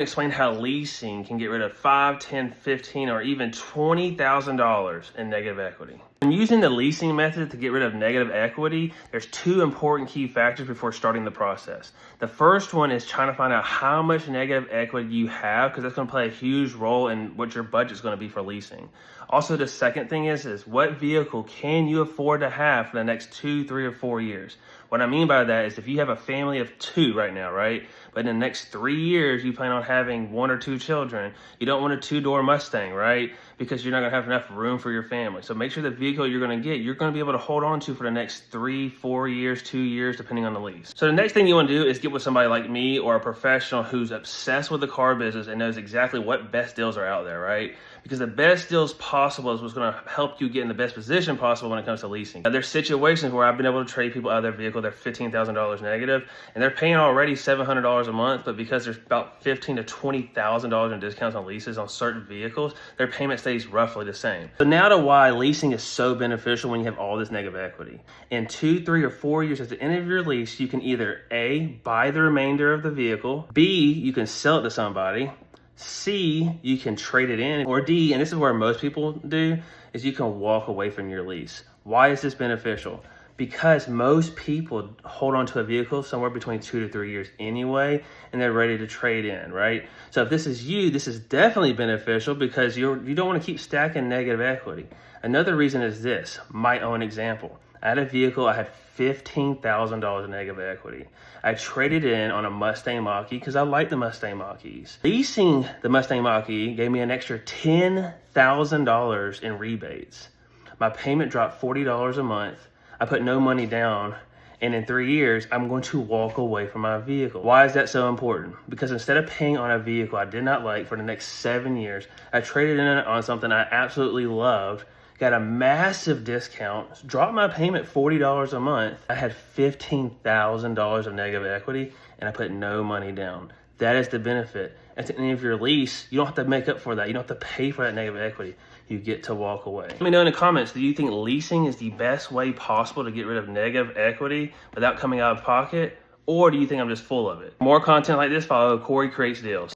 Explain how leasing can get rid of $5, $10, $15, or even $20,000 in negative equity. When using the leasing method to get rid of negative equity, there's two important key factors before starting the process. The first one is trying to find out how much negative equity you have, because that's going to play a huge role in what your budget's going to be for leasing. Also, the second thing is what vehicle can you afford to have for the next 2, 3, or 4 years? What I mean by that is if you have a family of 2 right now, right? But in the next 3 years, you plan on having 1 or 2 children, you don't want a 2-door Mustang, right? Because you're not gonna have enough room for your family. So make sure the vehicle you're gonna get, you're gonna be able to hold on to for the next 3, 4 years, 2 years, depending on the lease. So the next thing you wanna do is get with somebody like me or a professional who's obsessed with the car business and knows exactly what best deals are out there, right? Because the best deals possible is what's gonna help you get in the best position possible when it comes to leasing. Now, there's situations where I've been able to trade people out of their vehicle, they're $15,000 negative, and they're paying already $700 a month, but because there's about $15,000 to $20,000 in discounts on leases on certain vehicles, their payment stays roughly the same. So now to why leasing is so beneficial when you have all this negative equity. In 2, 3, or 4 years at the end of your lease, you can either A, buy the remainder of the vehicle, B, you can sell it to somebody, C, you can trade it in, or D, and this is where most people do, is you can walk away from your lease. Why is this beneficial? Because most people hold on to a vehicle somewhere between 2 to 3 years anyway, and they're ready to trade in, right? So if this is you, this is definitely beneficial because you don't want to keep stacking negative equity. Another reason is this, my own example. I had a vehicle, I had $15,000 in negative equity. I traded in on a Mustang Mach-E because I like the Mustang Mach-Es. Leasing the Mustang Mach-E gave me an extra $10,000 in rebates. My payment dropped $40 a month. I put no money down, and in 3 years, I'm going to walk away from my vehicle. Why is that so important? Because instead of paying on a vehicle I did not like for the next 7 years, I traded in on something I absolutely loved, got a massive discount, dropped my payment $40 a month. I had $15,000 of negative equity, and I put no money down. That is the benefit. At the end of your lease, you don't have to make up for that. You don't have to pay for that negative equity. You get to walk away. Let me know in the comments, do you think leasing is the best way possible to get rid of negative equity without coming out of pocket? Or do you think I'm just full of it? For more content like this, follow Corey Creates Deals.